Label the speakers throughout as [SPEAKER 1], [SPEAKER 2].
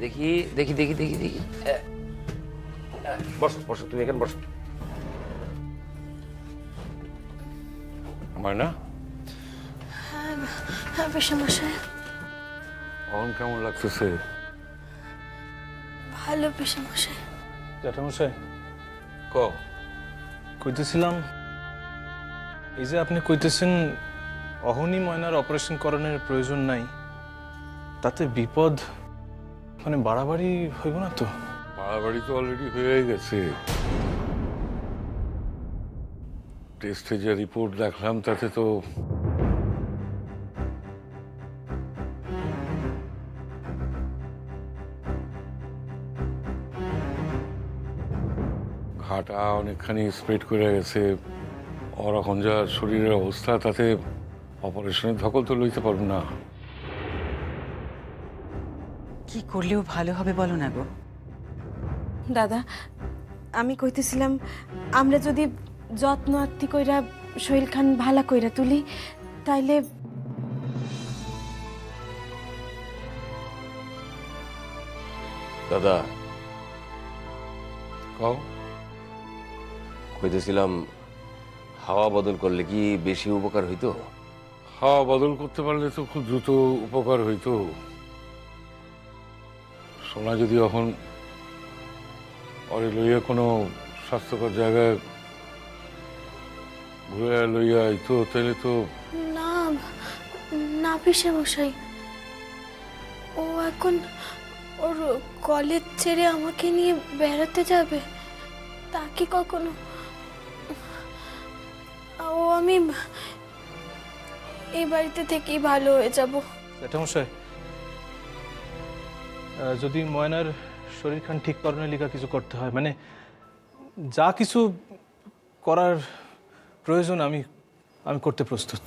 [SPEAKER 1] দেখি দেখি দেখি দেখি দেখি বসো বসো, তুমি এখানে বসো। ময়না,
[SPEAKER 2] হ্যাঁ পেশামশাই।
[SPEAKER 3] এখন কেমন লাগতেছে?
[SPEAKER 2] ভালো পেশামশাই।
[SPEAKER 4] জ্যাঠামশাই,
[SPEAKER 3] ক
[SPEAKER 4] কইতেছিলাম এই যে আপনি কইতেছেন অহনি ময়নার অপারেশন করানোর প্রয়োজন নাই, তাতে বিপদ মানে বাড়াবাড়ি হইব না তো?
[SPEAKER 3] বাড়াবাড়ি তো অলরেডি হয়ে গেছে। টেস্টে যে রিপোর্ট দেখলাম তাতে তো ঘাটা অনেকখানি স্প্রেড করে গেছে। ওর এখন যা শরীরের অবস্থা, তাতে অপারেশনের ধকল তো লইতে পারব না।
[SPEAKER 5] কি করলেও ভালো হবে বলো না গো।
[SPEAKER 2] দাদা, আমি কইতেছিলাম আমরা যদি যত্ন আত্তি কইরা সোহেল খান ভালা কইরা তুলি তাইলে
[SPEAKER 1] দাদা,
[SPEAKER 3] কও।
[SPEAKER 1] কইতেছিলাম হাওয়া বদল করলে কি বেশি উপকার হইতো?
[SPEAKER 3] হাওয়া বদল করতে পারলে তো খুব দ্রুত উপকার হইতো। সোনা যদি এখন অরে লইয়া কোনো স্বাস্থ্যকর জায়গায় ঘুরে লইয়া আইতো, তাহলে তো
[SPEAKER 2] না না পেশামশাই, ও এখন ওর কলেজ ছেড়ে আমাকে নিয়ে বেড়াতে যাবে, তা কি কখনো? ও আমি এই বাড়িতে থেকেই ভালো হয়ে যাব।
[SPEAKER 4] জ্যাঠামশাই, যদি ময়নার শরীর খান ঠিক করানোর লিগা কিছু করতে হয়, মানে যা কিছু করার প্রয়োজন আমি আমি করতে প্রস্তুত।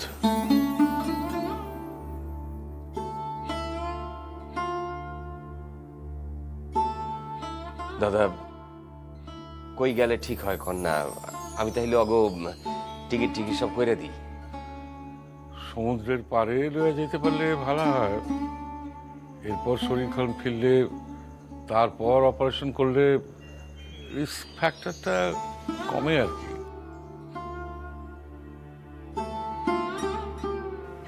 [SPEAKER 1] দাদা, কই গেলে ঠিক হয় কন্যা? আমি তাইলে অগো টিকিট টিকিট সব কইরা দিই।
[SPEAKER 3] সমুদ্রের পাড়ে লইয়া যেতে পারলে ভালো হয়। এরপর শরীর খান ফিরলে, তারপর অপারেশন করলে রিস্ক ফ্যাক্টরটা কমে আর কি।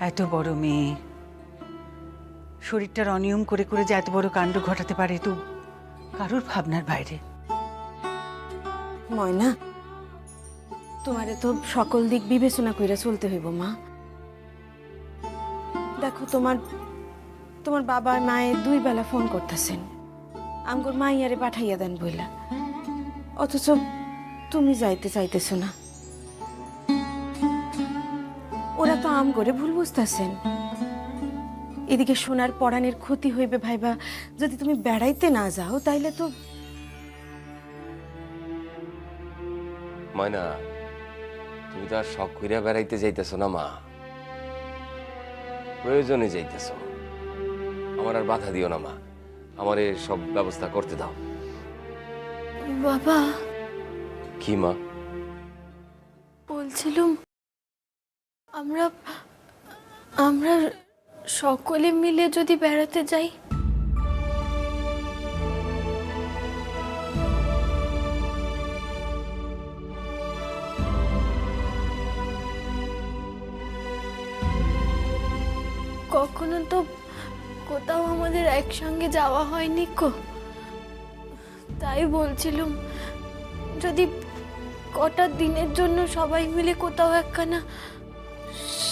[SPEAKER 5] এত বড় মেয়ে শরীরটার অনিয়ম করে করে যে এত বড় কাণ্ড ঘটাতে পারে তো কারোর ভাবনার বাইরে।
[SPEAKER 2] ময়না, তোমারে তো সকল দিক বিবেচনা কইরা চলতে হইব মা। দেখো তোমার তোমার বাবা মায়ে দুই বেলা ফোন করতেছেন, আমগর মাইয়ারে পাঠাইয়া দেন বইলা, অথচ তুমি যাইতে চাইতেছো না। ওরা তো আম করে ভুল বুঝতেছেন। এদিকে সোনার পরাণের ক্ষতি হইবে ভাইবা যদি তুমি বেড়াইতে না যাও, তাইলে তো
[SPEAKER 1] ময়না, তুমি তো আর শখ কইরা বেড়াইতে যাইতেছো না মা, প্রয়োজনে যাইতেছো। আমার আর বাধা দিও না মা, আমারে সব ব্যবস্থা করতে দাও।
[SPEAKER 2] বাবা
[SPEAKER 1] কি মা?
[SPEAKER 2] বলছিলাম আমরা আমরা সকলে মিলে যদি বেড়াতে যাই। কখনো তো কোথাও আমাদের একসঙ্গে যাওয়া হয়নি কো, তাই বলছিলাম যদি কটা দিনের জন্য সবাই মিলে কোথাও একখানা।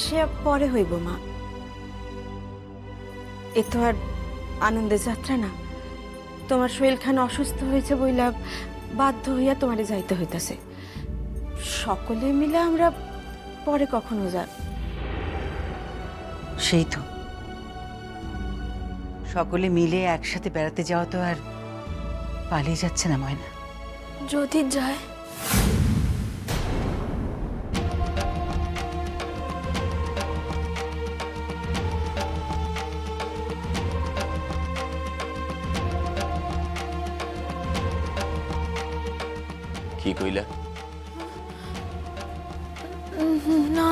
[SPEAKER 2] সে পরে হইব মা, এ তো আর আনন্দের যাত্রা না। তোমার সোহেল খান অসুস্থ হয়েছে বইলা বাধ্য হইয়া তোমারে যাইতে হইতাছে। সকলে মিলে আমরা পরে কখনো যা।
[SPEAKER 5] সেই তো, সকলে মিলে একসাথে বেড়াতে যাওয়া তো আর পালিয়ে যাচ্ছে না ময়না।
[SPEAKER 2] যদি যায়
[SPEAKER 1] কি কইলা?
[SPEAKER 2] না,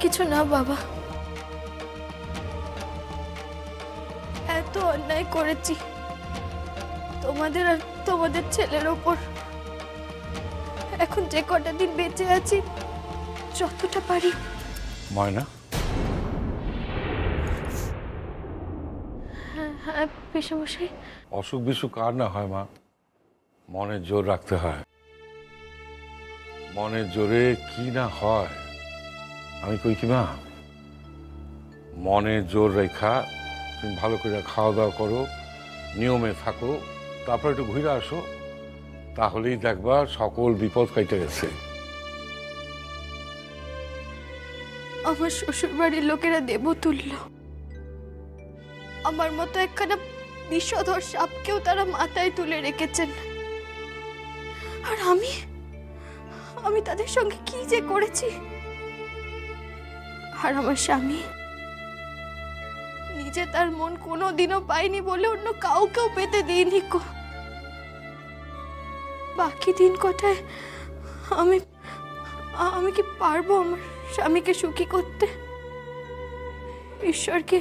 [SPEAKER 2] কিছু না বাবা। এত কত অন্যায় করেছি তোমাদের আর তোমাদের ছেলের ওপর। এখন যে কটা দিন বেঁচে আছি যতটা পারি।
[SPEAKER 3] ময়না,
[SPEAKER 2] হ্যাঁ পিসেমশাই।
[SPEAKER 3] অসুখ বিসুখ আর না হয় মা, মনের জোর রাখতে হয়। মনের জোরে কি না হয় আমি কই কি মা, মনের জোর রেখা তুমি ভালো করে খাওয়া দাওয়া করো, নিয়মে থাকো, তারপর একটু ঘুরে আসো, তাহলেই দেখবা সকল বিপদ কেটে গেছে।
[SPEAKER 2] আমার শ্বশুর বাড়ির লোকেরা দেবতুল্য। আমার মতো একখানা বিষধর সাপকেও তারা মাথায় তুলে রেখেছেন। আর আমি তাদের সঙ্গে কি যে করেছি। আর আমার স্বামী নিজে তার মন কোনোদিনও পায়নি বলে অন্য কাউকেও পেতে দিইনি কো। বাকি দিন কটায় আমি কি পারবো আমার স্বামীকে সুখী করতে? ঈশ্বরকে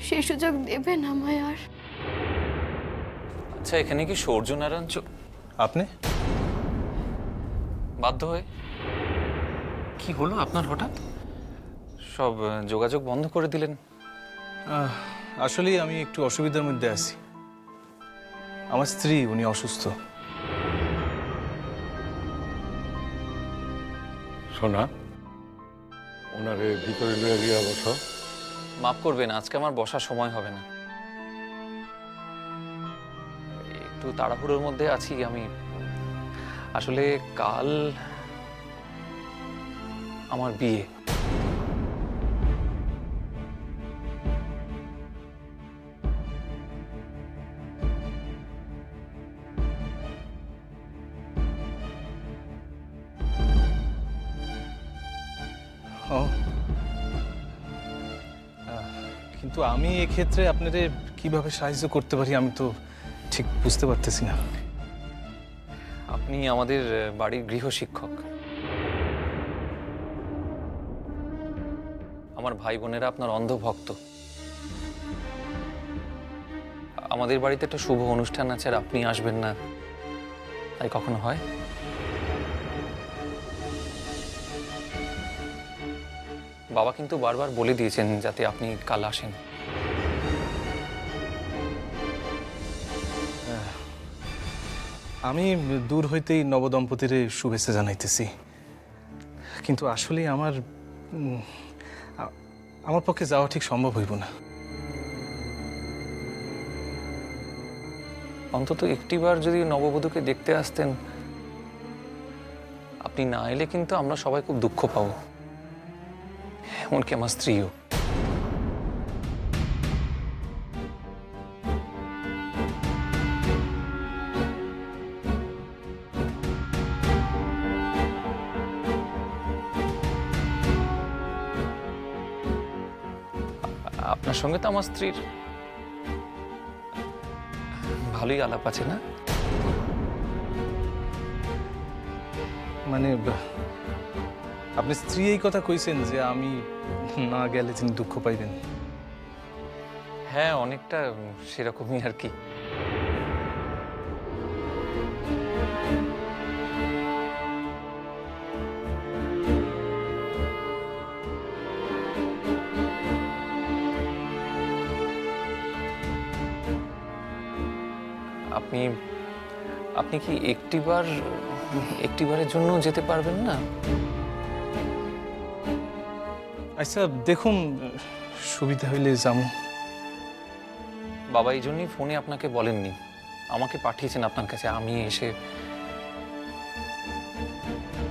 [SPEAKER 2] সে সুযোগ দেবেন আমায় আর?
[SPEAKER 6] আচ্ছা, এখানে কি সূর্যনারায়ণ
[SPEAKER 4] আপনি
[SPEAKER 6] বাধ্য হয়ে কি হলো আপনার হঠাৎ? সব যোগাযোগ বন্ধ করে দিলেন?
[SPEAKER 4] আসলেই আমি একটু অসুবিধার মধ্যে আছি। আমার স্ত্রী, উনি অসুস্থ।
[SPEAKER 3] শোনা, ওনারে ভিতরে লইয়া গিয়া বসো।
[SPEAKER 6] মাফ করবেন, আজকে আমার বসার সময় হবে না, একটু তাড়াহুড়োর মধ্যে আছি আমি। আসলে কাল আমার বিয়ে।
[SPEAKER 4] ও, কিন্তু আমি এক্ষেত্রে আপনাদের কিভাবে সাহায্য করতে পারি আমি তো ঠিক বুঝতে পারতেছি না।
[SPEAKER 6] আপনি আমাদের বাড়ির গৃহশিক্ষক। আমার ভাই বোনেরা আপনার অন্ধভক্ত। আমাদের বাড়িতে একটা শুভ অনুষ্ঠান আছে আর আপনি আসবেন না, তাই কখনো হয়? বাবা কিন্তু বারবার বলে দিয়েছেন যাতে আপনি কাল আসেন।
[SPEAKER 4] আমি দূর হইতেই নবদম্পতির শুভেচ্ছা জানাইতেছি, কিন্তু আসলে আমার পক্ষে যাওয়া ঠিক সম্ভব হইব না।
[SPEAKER 6] অন্তত একটিবার যদি নববধূকে দেখতে আসতেন। আপনি না এলে কিন্তু আমরা সবাই খুব দুঃখ পাবো, এমনকি আমার স্ত্রীও। আপনার সঙ্গে তো আমার স্ত্রীর ভালোই আলাপ আছে না?
[SPEAKER 4] মানে আপনি স্ত্রী এই কথা কইছেন যে আমি না গেলে তিনি দুঃখ পাইবেন?
[SPEAKER 6] হ্যাঁ, অনেকটা সেরকমই আর কি। আপনি আপনি কি একটিবারের জন্য যেতে পারবেন না?
[SPEAKER 4] আচ্ছা দেখুন, সুবিধা হইলে যাবো।
[SPEAKER 6] বাবা এই জন্যই ফোনে আপনাকে বলেননি, আমাকে পাঠিয়েছেন আপনার কাছে, আমি এসে।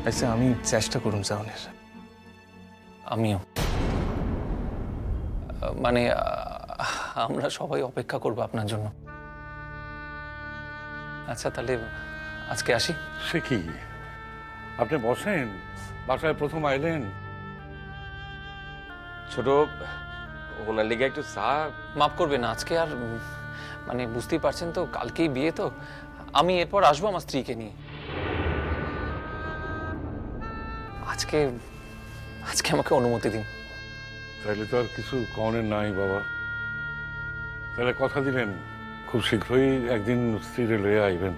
[SPEAKER 4] আচ্ছা আমি চেষ্টা করুন যাওয়ানের।
[SPEAKER 6] আমিও, মানে আমরা সবাই অপেক্ষা করব আপনার জন্য। আচ্ছা তাহলে আজকে আসি।
[SPEAKER 3] সে কি, আপনি বসেন, বাসায় প্রথম আইলেন।
[SPEAKER 1] ছোট, ওনার লেগে একটু চা।
[SPEAKER 6] মাফ করবেন, আজকে আর মানে বুঝতেই পারছেন তো, কালকেই বিয়ে তো। আমি এরপর আসবো আমার স্ত্রীকে নিয়ে। আজকে আমাকে অনুমতি দিন।
[SPEAKER 3] তাইলে তো আর কিছু কনের নাই বাবা। তাহলে কথা দিলেন খুব শীঘ্রই একদিন স্ত্রীরে লয়ে আইবেন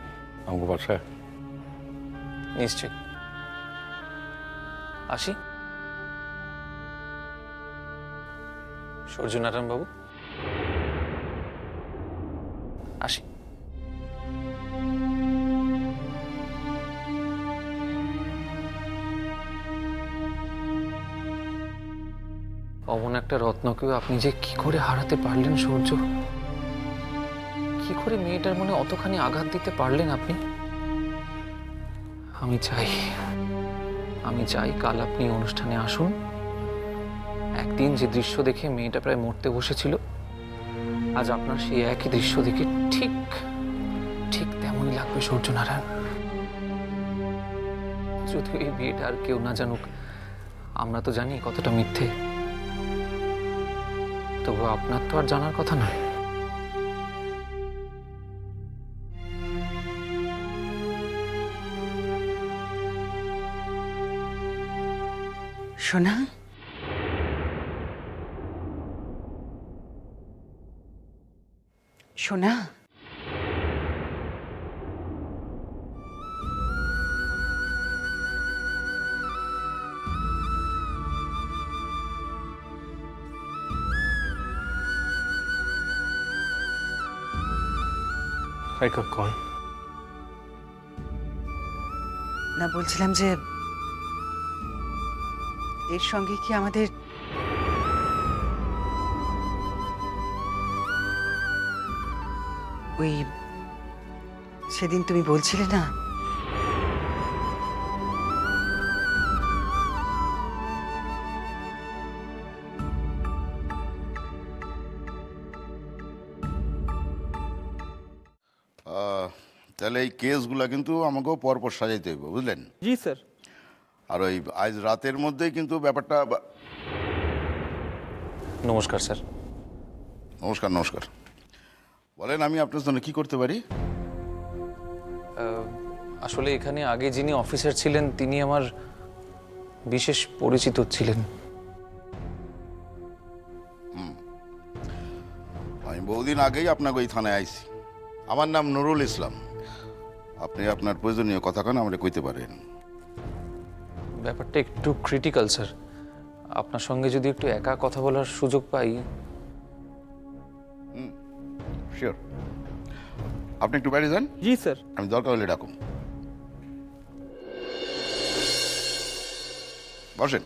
[SPEAKER 3] আমাকে বাসায়।
[SPEAKER 6] নিশ্চয়ই আসি। সূর্যনারায়ণ বাবু আসি। অমন একটা রত্নকেও আপনি যে কি করে হারাতে পারলেন সূর্য, কি করে মেয়েটার মনে অতখানি আঘাত দিতে পারলেন আপনি? আমি চাই কাল আপনি অনুষ্ঠানে আসুন। একদিন যে দৃশ্য দেখে মেয়েটা প্রায় মরতে বসেছিল, আজ আপনার সেই একই দৃশ্য দেখে ঠিক ঠিক তেমনই লাগবে সূর্যনারায়ণ। যদিও এই বিয়েটা আর কেউ না জানুক, আমরা তো জানি কতটা মিথ্যে, তবু আপনার তো আর জানার কথা নয়।
[SPEAKER 5] সোনা, সোনা,
[SPEAKER 4] কন
[SPEAKER 5] না বলছিলাম যে এর সঙ্গে কি আমাদের ওই সেদিন তুমি বলছিলে না
[SPEAKER 7] তাহলে এই কেসগুলা কিন্তু আমাকেও পরপর সাজাইতে হইব, বুঝলেন?
[SPEAKER 4] জি স্যার।
[SPEAKER 7] আর ওই আজ রাতের মধ্যেই কিন্তু ব্যাপারটা
[SPEAKER 6] নমস্কার স্যার।
[SPEAKER 7] নমস্কার নমস্কার। বলেন আমি আপনার জন্য কি করতে পারি?
[SPEAKER 6] আসলে এখানে আগে যিনি অফিসার ছিলেন তিনি আমার বিশেষ পরিচিত ছিলেন।
[SPEAKER 7] আমি বহুদিন আগেই আপনাকে ওই থানায় আইছি। আমার নাম নুরুল ইসলাম। আপনি আপনার প্রয়োজনীয় কথা কেন আমাকে কইতে পারেন?
[SPEAKER 6] ব্যাপারটা একটু ক্রিটিক্যাল স্যার, আপনার সঙ্গে যদি একটু একা কথা বলার সুযোগ পাই।
[SPEAKER 7] শিওর। আপনি একটু বাইরে যান।
[SPEAKER 4] জি স্যার।
[SPEAKER 7] আমি দরকার হলে ডাকুন। বসেন।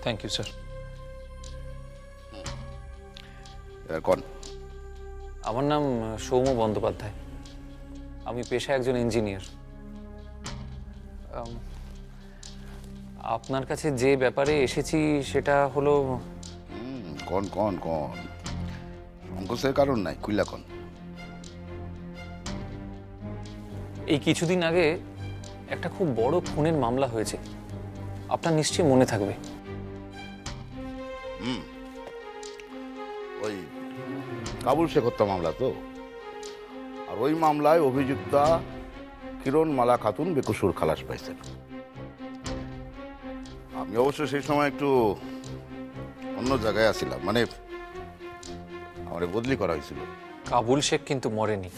[SPEAKER 6] Thank you sir.
[SPEAKER 7] কোন?
[SPEAKER 6] আমার নাম সৌম্য বন্দ্যোপাধ্যায়। আমি পেশায় একজন ইঞ্জিনিয়ার। আপনার কাছে যে ব্যাপারে এসেছি সেটা হলো
[SPEAKER 7] কোন কোন কোন সংকোচের কারণ নাই, খুইলা কোন।
[SPEAKER 6] এই কিছুদিন আগে একটা খুব বড় খুনের মামলা হয়েছে, আপনার নিশ্চয়ই মনে থাকবে।
[SPEAKER 7] ওই কাবুল শেখ হত্যা মামলা তো। আর ওই মামলায় অভিযুক্তা কিরণ মালা খাতুন বেকসুর খালাস পাইছেন। আমি অবশ্য সেই সময় একটু অন্য জায়গায় আছিলাম, মানে আমার বদলি করা হয়েছিল।
[SPEAKER 6] কাবুল শেখ কিন্তু মরেনি।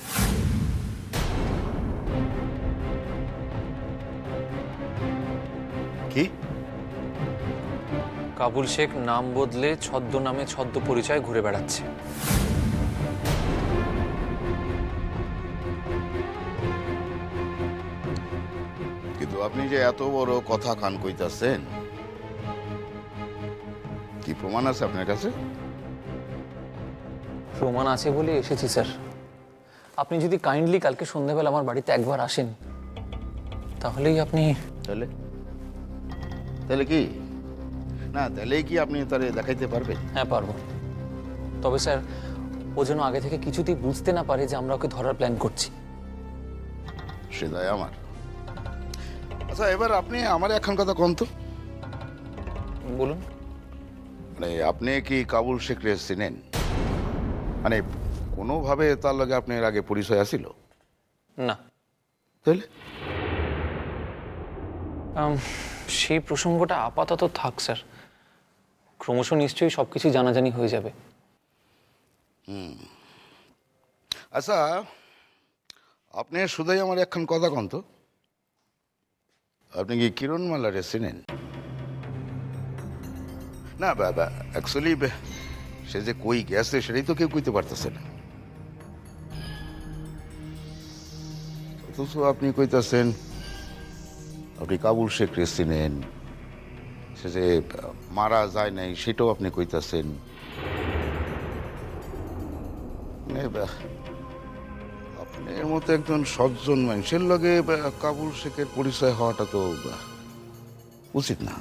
[SPEAKER 7] কি?
[SPEAKER 6] কাবুল শেখ নাম বদলে ছদ্মনামে ছদ্ম পরিচয় ঘুরে বেড়াচ্ছে।
[SPEAKER 7] কিন্তু আপনি যে এত বড় কথা কান কইতাছেন, কি প্রমাণ আছে আপনার কাছে?
[SPEAKER 6] প্রমাণ আছে বলে এসেছি স্যার। আপনি যদি কাইন্ডলি কালকে সন্ধ্যাবেলা আমার বাড়িতে একবার আসেন, তাহলেই আপনি।
[SPEAKER 7] তাহলে তাহলে কি না, তাহলে কি আপনি তারে দেখাইতে পারবেন?
[SPEAKER 6] হ্যাঁ পারবো, তবে স্যার ও যেন আগে থেকে কিছুতেই বুঝতে না পারে যে আমরা ওকে ধরার প্ল্যান করছি।
[SPEAKER 7] সে দায় আমার। আচ্ছা এবার আপনি আমার এখন কথা কোন তো,
[SPEAKER 6] বলুন।
[SPEAKER 7] মানে আপনি কি কাবুল শেখ রে চিনেন? মানে কোনোভাবে তার লগে আপনার আগে পরিচয় আছিল?
[SPEAKER 6] না।
[SPEAKER 7] তাহলে
[SPEAKER 6] সেই প্রসঙ্গটা আপাতত থাক স্যার, ক্রমশ নিশ্চয়ই সবকিছু জানাজানি হয়ে যাবে।
[SPEAKER 7] আচ্ছা, আপনি শুধুই আমার একখান কথা কন তো, আপনি কি কিরণ মালারে চেনেন? না বাবা, অ্যাকচুয়ালি সে যে কই গেছে সেটাই তো কেউ কইতে পারতেছে না। অথচ আপনি কইতাছেন আপনি কাবুল শেখরে চিনেন, সে যে মারা যায় নাই সেটাও আপনি কইতাছেন। আপনার মতো একজন সজ্জন মানুষের লগে কাবুল শেখের পরিচয় হওয়াটা তো উচিত না।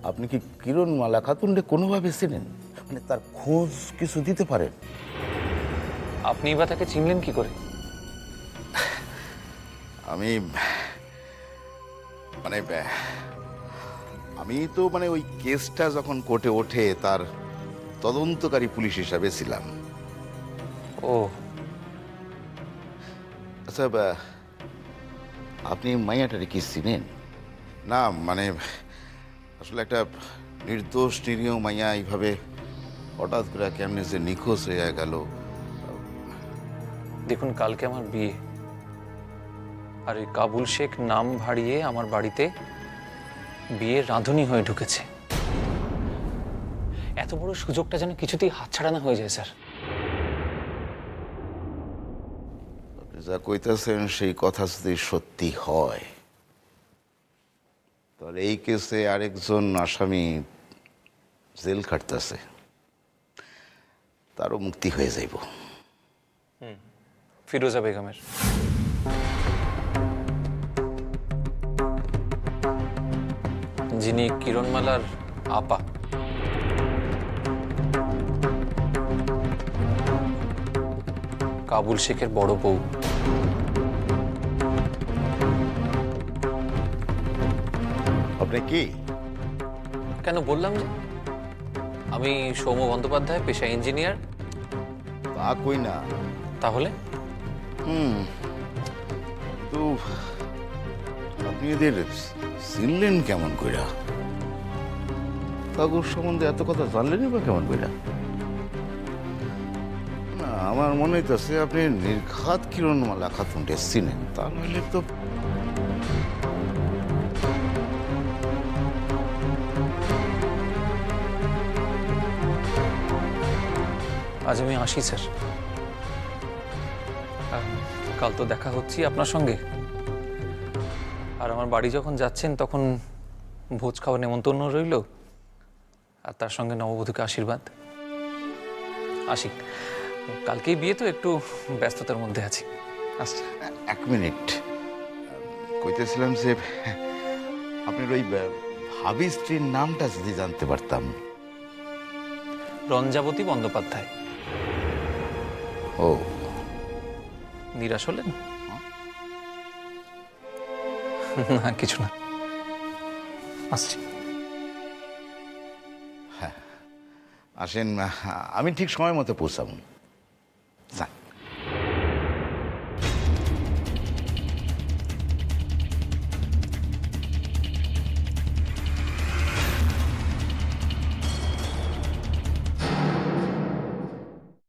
[SPEAKER 7] আপনি কি কিরণ মালা খাতুনকে কোনোভাবে চেনেন? মানে তার খোঁজ কিছু দিতে পারেন?
[SPEAKER 6] আপনি বা তাকে চিনলেন কি করে?
[SPEAKER 7] আমি মানে আমি তো মানে ওই কেসটা যখন কোর্টে ওঠে তার তদন্তকারী পুলিশ হিসাবে ছিলাম।
[SPEAKER 6] ও
[SPEAKER 7] আচ্ছা, আপনি মাইয়াটারে কি চিনেন? না মানে আসলে একটা নির্দোষ নিরীহ মাইয়া এইভাবে হঠাৎ করে কেমনে যে নিখোঁজ হয়ে গেল।
[SPEAKER 6] দেখুন, কালকে আমার বিয়ে, আর এই কাবুল শেখ নাম ভাড়িয়ে আমার বাড়িতে বিয়ের রাঁধুনি হয়ে ঢুকেছে। এত বড় সুযোগটা যেন কিছুতেই হাতছাড়া না হয়ে যায় স্যার।
[SPEAKER 7] আপনি যা কইতেছেন সেই কথা যদি সত্যি হয় তাহলে এই কেসে আরেকজন আসামি জেল খাটতেছে, তারও মুক্তি হয়ে যাইব।
[SPEAKER 6] ফিরোজা বেগমের। যিনি কিরণমালার আপা। কাবুল শেখের বড় বউ।
[SPEAKER 7] আপনি কি?
[SPEAKER 6] কেন বললাম যে আমি সৌম্য বন্দ্যোপাধ্যায়, পেশা ইঞ্জিনিয়ার।
[SPEAKER 7] তা কই না।
[SPEAKER 6] তাহলে
[SPEAKER 7] তো আপনি এদের চিনলেন কেমন কইরা? তাগুর সম্বন্ধে এত কথা জানলেনই বা কেমন কইরা? না, আমার মনে হইতেছে আপনি নির্ঘাত কিরণমালা খাতুনকে চিনেন, তা নইলে তো
[SPEAKER 6] আজ আমি আসি স্যার। কাল তো দেখা হচ্ছে আপনার সঙ্গে, আর আমার বাড়ি যখন যাচ্ছেন তখন ভোজ খাওয়ার নেমন্তন্ন রইল, আর তার সঙ্গে নববধূকে আশীর্বাদ। আসি, কালকেই বিয়ে তো একটু ব্যস্ততার মধ্যে আছি। আসছি।
[SPEAKER 7] এক মিনিট, কইতেছিলাম যে আপনার ওই ভাবি স্ত্রীর নামটা যদি জানতে পারতাম।
[SPEAKER 6] রঞ্জাবতী বন্দ্যোপাধ্যায়।
[SPEAKER 7] ও,
[SPEAKER 6] নিরাশ হলেন? না, কিছু না, আসছি।
[SPEAKER 7] আসেন, আমি ঠিক সময় মতো পৌঁছাবো।